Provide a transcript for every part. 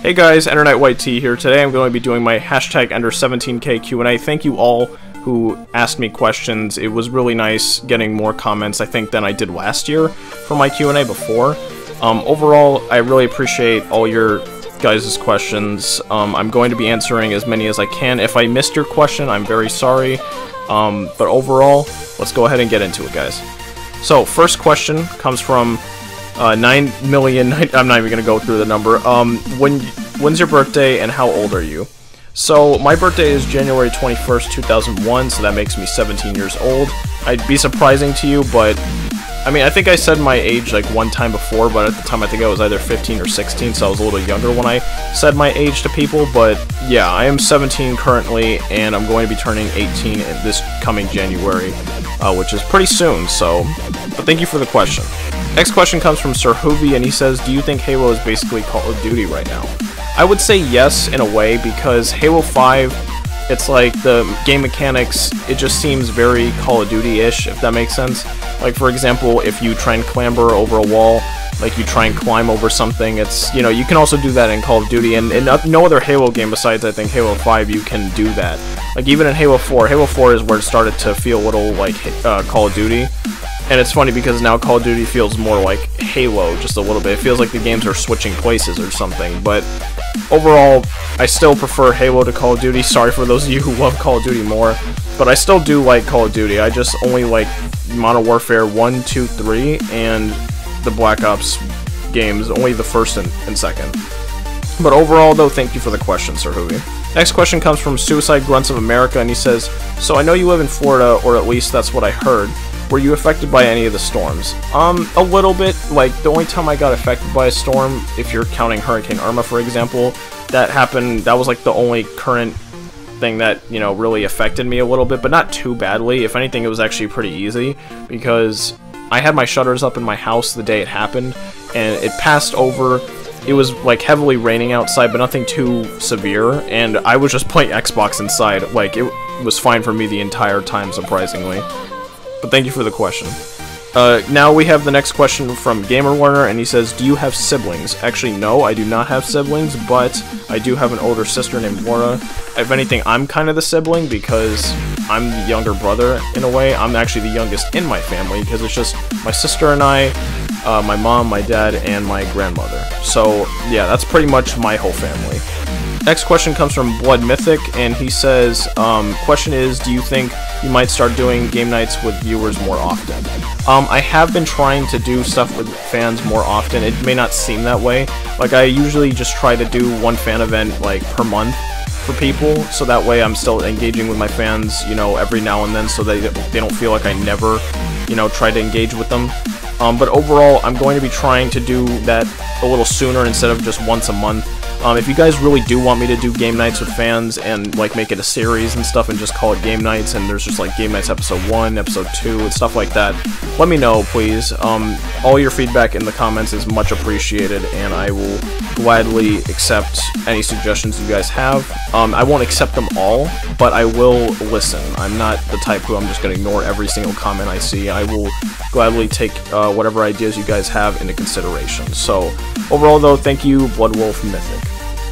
Hey guys, EnderKnightYT here. Today I'm going to be doing my hashtag Ender17k Q&A. Thank you all who asked me questions. It was really nice getting more comments, I think, than I did last year for my Q&A before. Overall, I really appreciate all your guys' questions. I'm going to be answering as many as I can. If I missed your question, I'm very sorry. But overall, let's go ahead and get into it, guys. So, first question comes from 9 million, I'm not even going to go through the number. When's your birthday and how old are you? So, my birthday is January 21st, 2001, so that makes me 17 years old. I'd be surprising to you, but, I mean, I think I said my age, like, one time before, but at the time I think I was either 15 or 16, so I was a little younger when I said my age to people, but, yeah, I am 17 currently, and I'm going to be turning 18 this coming January, which is pretty soon, so, but thank you for the question. Next question comes from Sir Hoovy, and he says, do you think Halo is basically Call of Duty right now? I would say yes, in a way, because Halo 5, it's like the game mechanics, it just seems very Call of Duty-ish, if that makes sense. Like, for example, if you try and clamber over a wall, like you try and climb over something, it's, you know, you can also do that in Call of Duty, and in no other Halo game besides, I think, Halo 5, you can do that. Like, even in Halo 4 is where it started to feel a little like Call of Duty. And it's funny because now Call of Duty feels more like Halo, just a little bit. It feels like the games are switching places or something, but overall, I still prefer Halo to Call of Duty. Sorry for those of you who love Call of Duty more, but I still do like Call of Duty. I just only like Modern Warfare 1, 2, 3, and the Black Ops games, only the first and second. But overall, though, thank you for the question, Sir Hoovy. Next question comes from Suicide Grunts of America, and he says, so I know you live in Florida, or at least that's what I heard. Were you affected by any of the storms? A little bit. Like, the only time I got affected by a storm, if you're counting Hurricane Irma, for example, that happened, that was like the only current thing that, you know, really affected me a little bit, but not too badly. If anything, it was actually pretty easy, because I had my shutters up in my house the day it happened, and it passed over. It was, like, heavily raining outside, but nothing too severe, and I was just playing Xbox inside. Like, it was fine for me the entire time, surprisingly. But thank you for the question. Now we have the next question from Gamer Warner, and he says, do you have siblings? Actually, no, I do not have siblings, but I do have an older sister named Laura. If anything, I'm kind of the sibling, because I'm the younger brother, in a way. I'm actually the youngest in my family, because it's just my sister and I, my mom, my dad, and my grandmother. So, yeah, that's pretty much my whole family. Next question comes from Blood Mythic, and he says, question is, do you think you might start doing game nights with viewers more often? I have been trying to do stuff with fans more often. It may not seem that way. Like, I usually just try to do one fan event, like, per month for people, so that way I'm still engaging with my fans, you know, every now and then, so they don't feel like I never, you know, try to engage with them. But overall, I'm going to be trying to do that a little sooner instead of just once a month. If you guys really do want me to do game nights with fans and, like, make it a series and stuff and just call it game nights, and there's just, like, game nights episode 1, episode 2, and stuff like that, let me know, please. All your feedback in the comments is much appreciated, and I will gladly accept any suggestions you guys have. I won't accept them all, but I will listen. I'm not the type who I'm just going to ignore every single comment I see. I will gladly take whatever ideas you guys have into consideration. So, overall, though, thank you, Bloodwolf Mythic.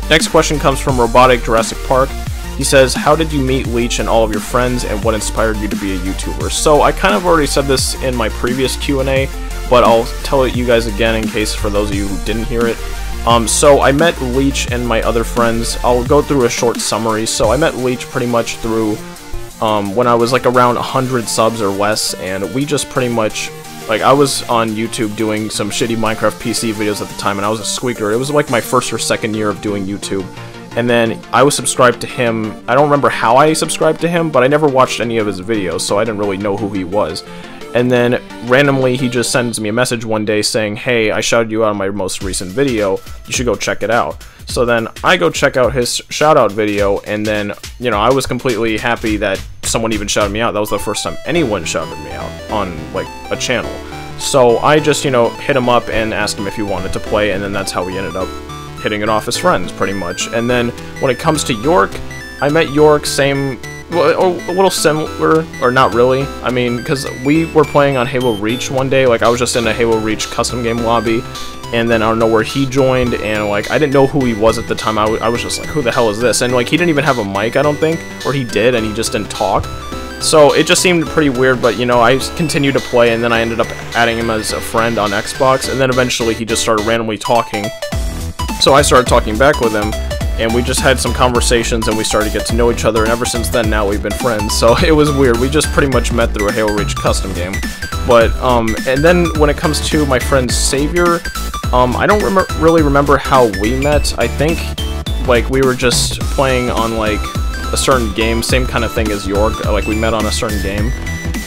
Next question comes from Robotic Jurassic Park. He says, how did you meet Leech and all of your friends, and what inspired you to be a YouTuber? So, I kind of already said this in my previous Q&A, but I'll tell it you guys again in case for those of you who didn't hear it. So I met Leech and my other friends. I'll go through a short summary. So I met Leech pretty much through when I was like around 100 subs or less, and we just pretty much, like, I was on YouTube doing some shitty Minecraft PC videos at the time, and I was a squeaker. It was like my first or second year of doing YouTube. And then I was subscribed to him. I don't remember how I subscribed to him, but I never watched any of his videos, so I didn't really know who he was. And then randomly he just sends me a message one day saying, hey, I shouted you out on my most recent video, you should go check it out. So then I go check out his shout out video, and then, you know, I was completely happy that someone even shouted me out. That was the first time anyone shouted me out on, like, a channel. So I just, you know, hit him up and asked him if he wanted to play, and then that's how we ended up hitting it off as friends, pretty much. And then when it comes to York, I met York, same, well, a little similar, or not really. I mean, because we were playing on Halo Reach one day. Like, I was just in a Halo Reach custom game lobby, and then I don't know where he joined, and like I didn't know who he was at the time. I was just like, who the hell is this? And like he didn't even have a mic, I don't think, or he did, and he just didn't talk. So it just seemed pretty weird, but you know, I continued to play, and then I ended up adding him as a friend on Xbox, and then eventually he just started randomly talking. So I started talking back with him, and we just had some conversations, and we started to get to know each other, and ever since then, now we've been friends. So it was weird. We just pretty much met through a Halo Reach custom game. But, and then when it comes to my friend Savior, I don't really remember how we met. I think, like, we were just playing on, like, a certain game, same kind of thing as York, like, we met on a certain game.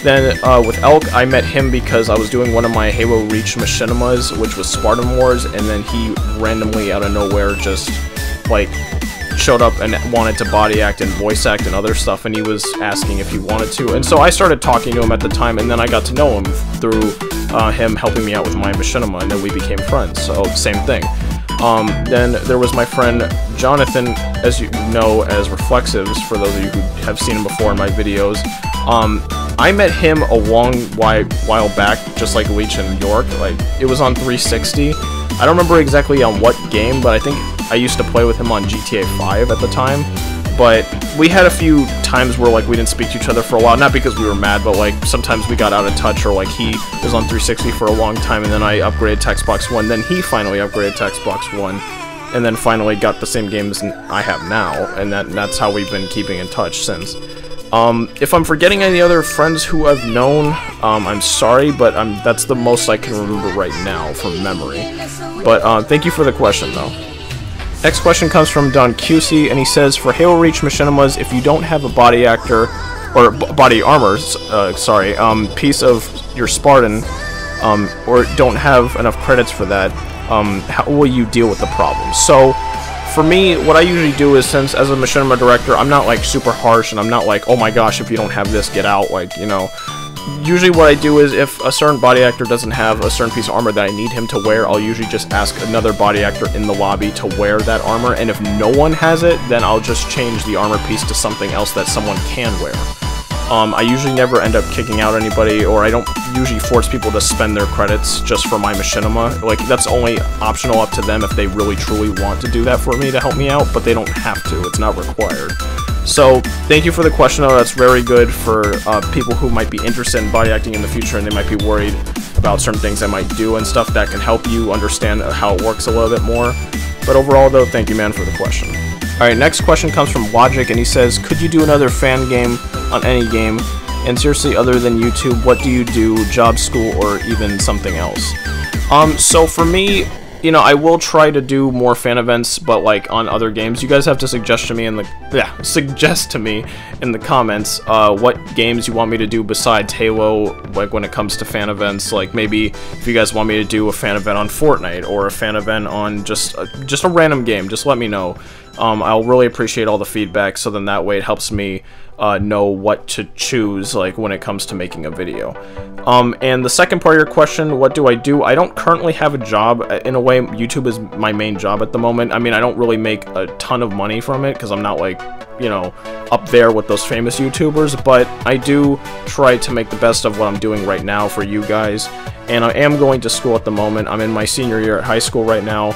Then, with Elk, I met him because I was doing one of my Halo Reach machinimas, which was Spartan Wars, and then he randomly, out of nowhere, just, like, showed up and wanted to body act and voice act and other stuff, and he was asking if he wanted to, and so I started talking to him at the time, and then I got to know him through him helping me out with my machinima, and then we became friends, so same thing. Then there was my friend Jonathan, as you know, as Reflexives, for those of you who have seen him before in my videos. I met him a long while back, just like Leech and York. Like, it was on 360. I don't remember exactly on what game, but I think I used to play with him on GTA 5 at the time. But we had a few times where, like, we didn't speak to each other for a while, not because we were mad, but, like, sometimes we got out of touch, or, like, he was on 360 for a long time, and then I upgraded to Xbox One, then he finally upgraded to Xbox One, and then finally got the same games I have now, and that's how we've been keeping in touch since. If I'm forgetting any other friends who I've known, I'm sorry, but that's the most I can remember right now from memory. But, thank you for the question, though. Next question comes from Don QC, and he says, for Halo Reach machinimas, if you don't have a body actor, or body armor, piece of your Spartan, or don't have enough credits for that, how will you deal with the problem? So, for me, what I usually do is, since as a machinima director, I'm not like super harsh, and I'm not like, oh my gosh, if you don't have this, get out, like, you know. Usually what I do is, if a certain body actor doesn't have a certain piece of armor that I need him to wear, I'll usually just ask another body actor in the lobby to wear that armor, and if no one has it, then I'll just change the armor piece to something else that someone can wear. I usually never end up kicking out anybody, or I don't usually force people to spend their credits just for my machinima. Like, that's only optional up to them if they really truly want to do that for me to help me out, but they don't have to. It's not required. So, thank you for the question, though. That's very good for people who might be interested in body acting in the future, and they might be worried about certain things I might do and stuff that can help you understand how it works a little bit more. But overall, though, thank you, man, for the question. Alright, next question comes from Logic, and he says, could you do another fan game on any game? And seriously, other than YouTube, what do you do, job, school, or even something else? So for me, you know, I will try to do more fan events, but like on other games. You guys have to suggest to me in the comments what games you want me to do besides Halo, like when it comes to fan events. Like maybe if you guys want me to do a fan event on Fortnite or a fan event on just a random game, just let me know. I'll really appreciate all the feedback, so then that way it helps me know what to choose, like when it comes to making a video. And the second part of your question, what do? I don't currently have a job. In a way, YouTube is my main job at the moment. I mean, I don't really make a ton of money from it, because I'm not like, you know, up there with those famous YouTubers, but I do try to make the best of what I'm doing right now for you guys. And I am going to school at the moment. I'm in my senior year at high school right now,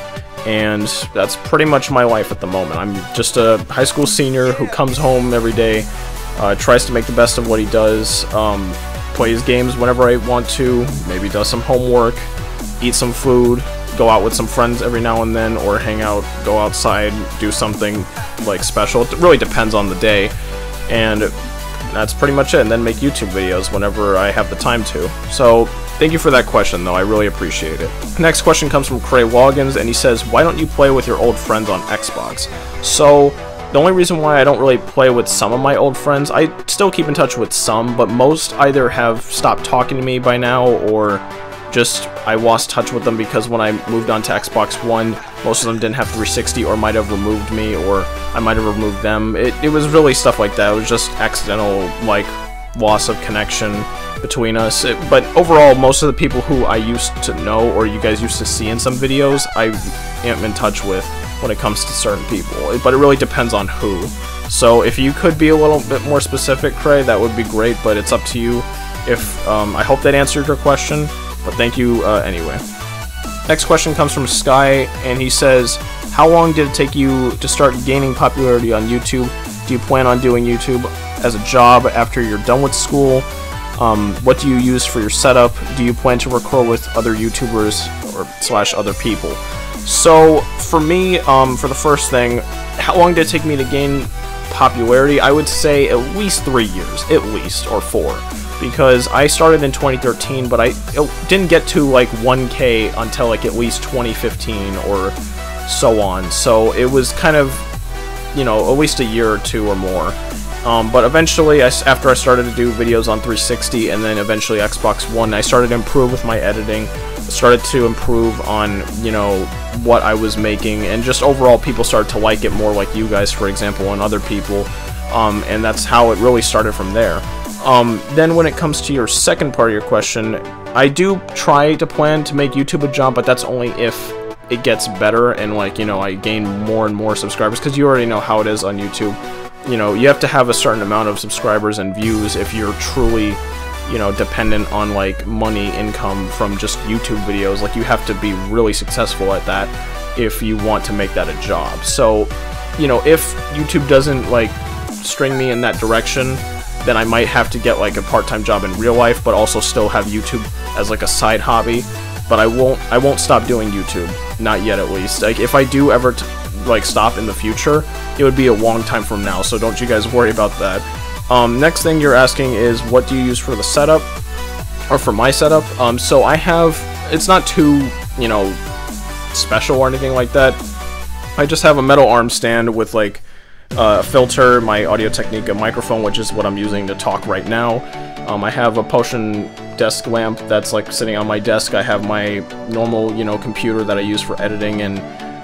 and that's pretty much my life at the moment. I'm just a high school senior who comes home every day, tries to make the best of what he does, plays games whenever I want to, maybe does some homework, eat some food, go out with some friends every now and then, or hang out, go outside, do something like special. It really depends on the day, and that's pretty much it. And then make YouTube videos whenever I have the time to. So thank you for that question, though. I really appreciate it. Next question comes from Cray Loggins, and he says, why don't you play with your old friends on Xbox? So the only reason why I don't really play with some of my old friends, I still keep in touch with some, but most either have stopped talking to me by now, or just I lost touch with them because when I moved on to Xbox One, most of them didn't have 360 or might have removed me, or I might have removed them. It was really stuff like that. It was just accidental, like, loss of connection between us. But overall, most of the people who I used to know, or you guys used to see in some videos, I am in touch with when it comes to certain people. But it really depends on who. So if you could be a little bit more specific, Cray, that would be great, but it's up to you. I hope that answered your question. But thank you anyway. Next question comes from Sky, and he says, how long did it take you to start gaining popularity on YouTube? Do you plan on doing YouTube as a job after you're done with school? What do you use for your setup? Do you plan to record with other YouTubers or / other people? So for me, for the first thing, how long did it take me to gain popularity? I would say at least 3 years, at least, or 4. Because I started in 2013, but I didn't get to like 1K until like at least 2015 or so on. So it was kind of, you know, at least a year or 2 or more. But eventually, after I started to do videos on 360 and then eventually Xbox One, I started to improve with my editing, started to improve on, you know, what I was making, and just overall people started to like it more, like you guys, for example, and other people, and that's how it really started from there. Then when it comes to your second part of your question, I do try to plan to make YouTube a job, but that's only if it gets better and, like, you know, I gain more and more subscribers, because you already know how it is on YouTube. You know, you have to have a certain amount of subscribers and views if you're truly, you know, dependent on, like, money income from just YouTube videos. Like, you have to be really successful at that if you want to make that a job. So, you know, if YouTube doesn't, like, string me in that direction, then I might have to get like a part-time job in real life, but also still have YouTube as like a side hobby. But I won't stop doing YouTube, not yet at least. Like, if I do ever like stop in the future, it would be a long time from now, so don't you guys worry about that. Next thing you're asking is, what do you use for the setup, or for my setup? So I have, it's not too, you know, special or anything like that. I just have a metal arm stand with like a filter, my Audio-Technica microphone, which is what I'm using to talk right now. I have a Potion desk lamp that's like sitting on my desk. I have my normal, you know, computer that I use for editing and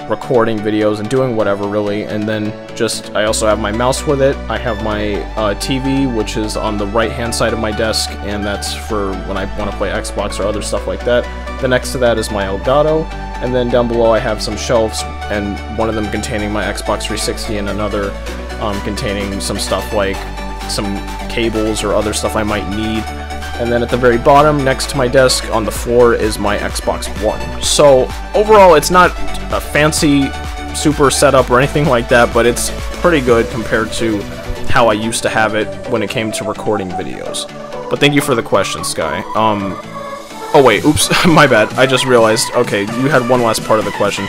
recording videos and doing whatever, really. And then just, I also have my mouse with it. I have my TV, which is on the right hand side of my desk, and that's for when I want to play Xbox or other stuff like that. Then next to that is my Elgato. And then down below I have some shelves, and one of them containing my Xbox 360 and another containing some stuff like some cables or other stuff I might need. And then at the very bottom, next to my desk on the floor, is my Xbox One. So overall, it's not a fancy super setup or anything like that, but it's pretty good compared to how I used to have it when it came to recording videos. But thank you for the question, Sky. Oh wait, oops, my bad. I just realized, okay, you had one last part of the question.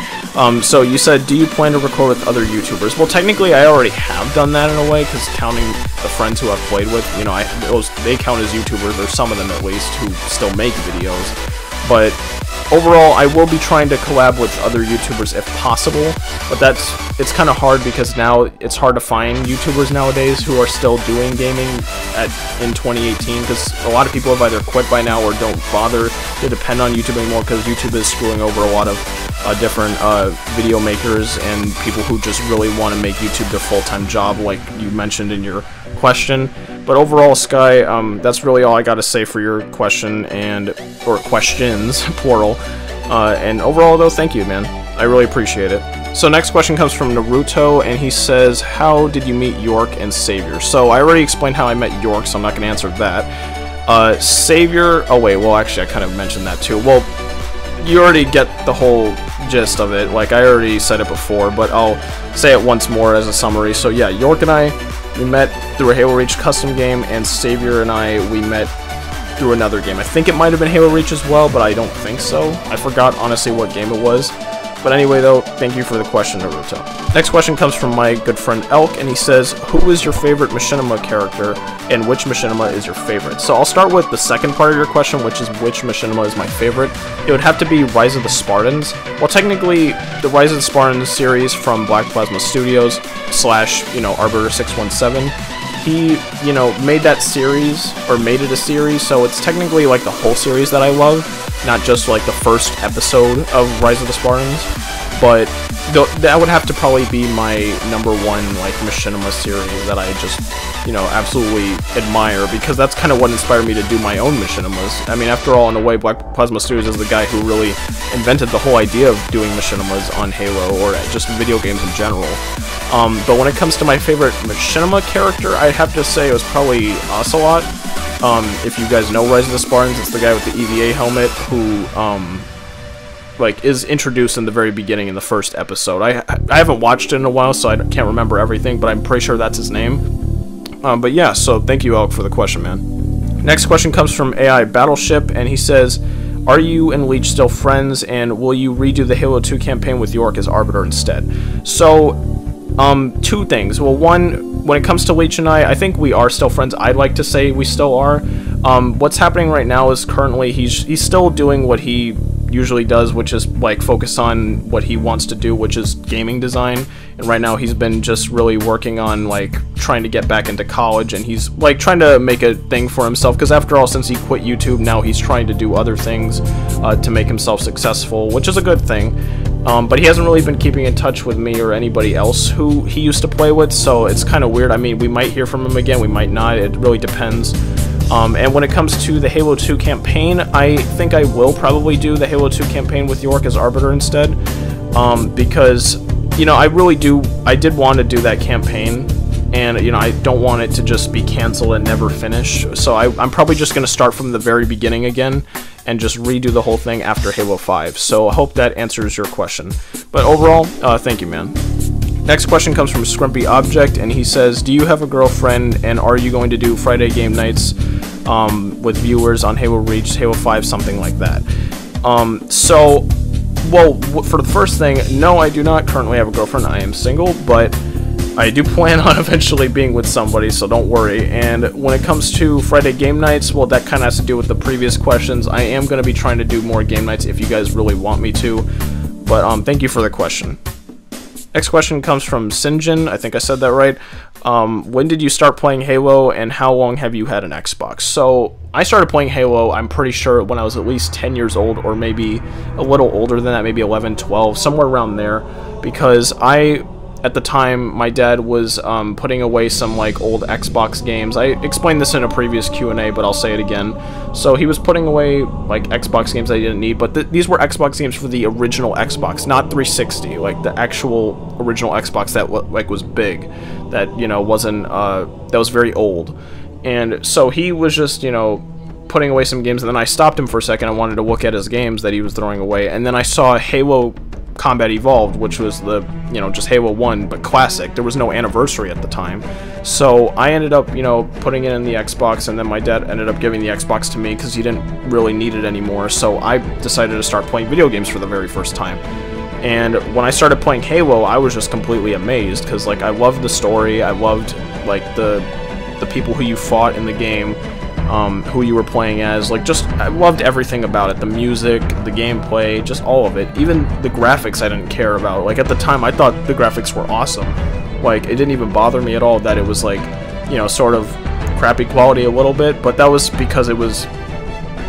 So you said, do you plan to record with other YouTubers? Well, technically I already have done that in a way, because counting the friends who I've played with, you know, they count as YouTubers, or some of them at least, who still make videos. But overall, I will be trying to collab with other YouTubers if possible, but it's kind of hard, because now it's hard to find YouTubers nowadays who are still doing gaming in 2018, because a lot of people have either quit by now or don't bother to depend on YouTube anymore, because YouTube is screwing over a lot of different video makers and people who just really want to make YouTube their full-time job, like you mentioned in your question. But overall, Sky, that's really all I got to say for your question, or questions, plural. And overall, though, thank you, man. I really appreciate it. So next question comes from Naruto, and he says, how did you meet York and Savior? So I already explained how I met York, so I'm not going to answer that. Savior, oh wait, well actually I kind of mentioned that too. Well, you already get the whole gist of it, like I already said it before, but I'll say it once more as a summary. So yeah, York and I, we met through a Halo Reach custom game, and Savior and I, we met through another game. I think it might have been Halo Reach as well, but I don't think so. I forgot, honestly, what game it was. But anyway, though, thank you for the question, Naruto. Next question comes from my good friend Elk, and he says, who is your favorite Machinima character, and which Machinima is your favorite? So I'll start with the second part of your question, which is which Machinima is my favorite. It would have to be Rise of the Spartans. Well, technically, the Rise of the Spartans series from Black Plasma Studios / you know, Arbiter 617, he, you know, made that series, or made it a series, so it's technically like the whole series that I love, not just like the first episode of Rise of the Spartans. But that would have to probably be my #1 like Machinima series that I just, you know, absolutely admire, because that's kind of what inspired me to do my own Machinimas. I mean, after all, in a way, Black Plasma Studios is the guy who really invented the whole idea of doing Machinimas on Halo, or just video games in general. But when it comes to my favorite Machinima character, I'd have to say it was probably Ocelot. If you guys know Rise of the Spartans, it's the guy with the EVA helmet who like is introduced in the very beginning in the first episode. I haven't watched it in a while, so I can't remember everything, but I'm pretty sure that's his name. But yeah, so thank you, Alec, for the question, man. Next question comes from AI Battleship, and he says, are you and Leech still friends, and will you redo the Halo 2 campaign with York as Arbiter instead? So, two things. Well, one, when it comes to Leech and I think we are still friends. I'd like to say we still are. What's happening right now is currently he's still doing what he usually does, which is like focus on what he wants to do, which is gaming design. And right now he's been just really working on like trying to get back into college, and he's like trying to make a thing for himself, because after all, since he quit YouTube, now he's trying to do other things to make himself successful, which is a good thing. But he hasn't really been keeping in touch with me or anybody else who he used to play with, so it's kind of weird. I mean, we might hear from him again, we might not, it really depends. And when it comes to the Halo 2 campaign, I think I will probably do the Halo 2 campaign with York as Arbiter instead, because, you know, I did want to do that campaign, and, you know, I don't want it to just be canceled and never finish, so I'm probably just going to start from the very beginning again, and just redo the whole thing after Halo 5, so I hope that answers your question. But overall, thank you, man. Next question comes from Scrimpy Object, and he says, do you have a girlfriend, and are you going to do Friday game nights with viewers on Halo Reach, Halo 5, something like that? Well, for the first thing, no, I do not currently have a girlfriend. I am single, but I do plan on eventually being with somebody, so don't worry. And when it comes to Friday game nights, well, that kind of has to do with the previous questions. I am going to be trying to do more game nights if you guys really want me to, but thank you for the question. Next question comes from Sinjin, I think I said that right. When did you start playing Halo, and how long have you had an Xbox? So, I started playing Halo, I'm pretty sure, when I was at least 10 years old, or maybe a little older than that, maybe 11, 12, somewhere around there, because at the time, my dad was putting away some like old Xbox games. I explained this in a previous Q&A, but I'll say it again. So he was putting away like Xbox games I didn't need, but these were Xbox games for the original Xbox, not 360, like the actual original Xbox that like was big, that, you know, wasn't that was very old. And so he was just, you know, putting away some games, and then I stopped him for a second. I wanted to look at his games that he was throwing away, and then I saw Halo Combat Evolved, which was the, you know, just Halo 1, but classic. There was no anniversary at the time. So I ended up, you know, putting it in the Xbox, and then my dad ended up giving the Xbox to me because he didn't really need it anymore. So I decided to start playing video games for the very first time. And when I started playing Halo, I was just completely amazed, because, like, I loved the story, I loved, like, the people who you fought in the game, who you were playing as, like, just, I loved everything about it, the music, the gameplay, just all of it. Even the graphics I didn't care about. Like, at the time, I thought the graphics were awesome. Like, it didn't even bother me at all that it was, like, you know, sort of crappy quality a little bit, but that was because it was,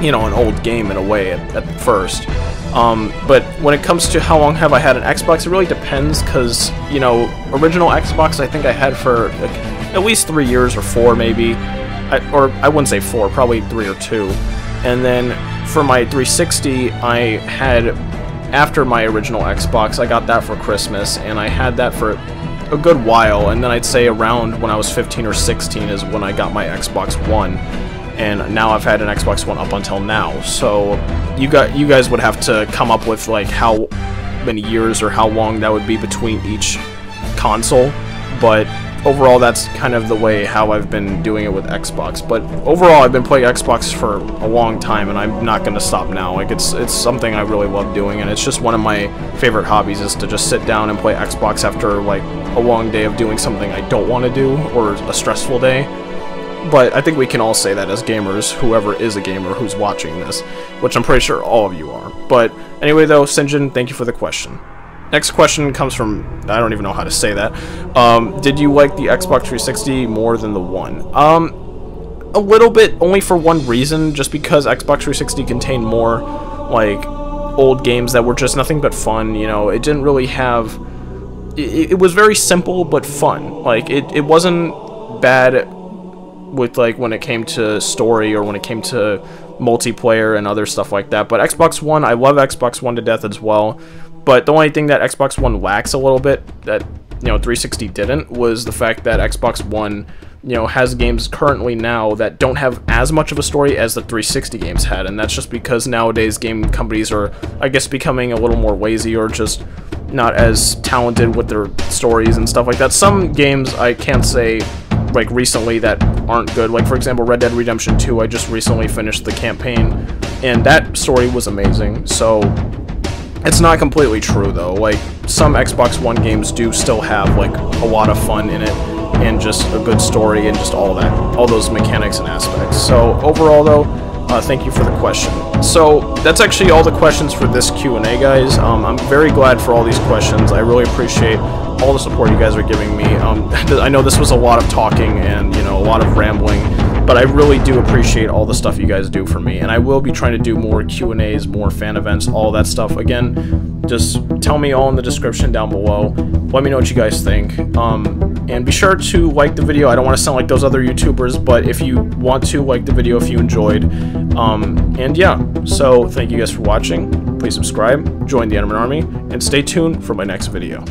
you know, an old game in a way at first. But when it comes to how long have I had an Xbox, it really depends, because, you know, original Xbox I think I had for, like, at least 3 years or 4 maybe. Or I wouldn't say 4, probably 3 or 2. And then for my 360, I had, after my original Xbox, I got that for Christmas, and I had that for a good while, and then I'd say around when I was 15 or 16 is when I got my Xbox One, and now I've had an Xbox One up until now. So you guys would have to come up with like how many years or how long that would be between each console, but overall, that's kind of the way how I've been doing it with Xbox. But overall, I've been playing Xbox for a long time, and I'm not going to stop now. Like, it's something I really love doing, and it's just one of my favorite hobbies is to just sit down and play Xbox after, like, a long day of doing something I don't want to do, or a stressful day. But I think we can all say that as gamers, whoever is a gamer who's watching this, which I'm pretty sure all of you are. But anyway, though, Sinjin, thank you for the question. Next question comes from, I don't even know how to say that. Did you like the Xbox 360 more than the One? A little bit, only for one reason, just because Xbox 360 contained more, like, old games that were just nothing but fun, you know. It didn't really have, it was very simple but fun. Like, it wasn't bad with, like, when it came to story or when it came to multiplayer and other stuff like that. But Xbox One, I love Xbox One to death as well. But the only thing that Xbox One lacks a little bit that, you know, 360 didn't, was the fact that Xbox One you know, has games currently now that don't have as much of a story as the 360 games had, and that's just because nowadays game companies are, I guess, becoming a little more lazy or just not as talented with their stories and stuff like that. Some games I can't say, like, recently that aren't good. Like, for example, Red Dead Redemption 2, I just recently finished the campaign, and that story was amazing, so it's not completely true, though. Like, some Xbox One games do still have, like, a lot of fun in it, and just a good story, and just all that, all those mechanics and aspects. So, overall, though, thank you for the question. So, that's actually all the questions for this Q&A, guys. I'm very glad for all these questions. I really appreciate all the support you guys are giving me. I know this was a lot of talking and, you know, a lot of rambling, but I really do appreciate all the stuff you guys do for me, and I will be trying to do more Q&As, more fan events, all that stuff. Again, just tell me all in the description down below. Let me know what you guys think, and be sure to like the video. I don't want to sound like those other YouTubers, but if you want to, like the video if you enjoyed, and yeah, so thank you guys for watching. Please subscribe, join the Enderman Army, and stay tuned for my next video.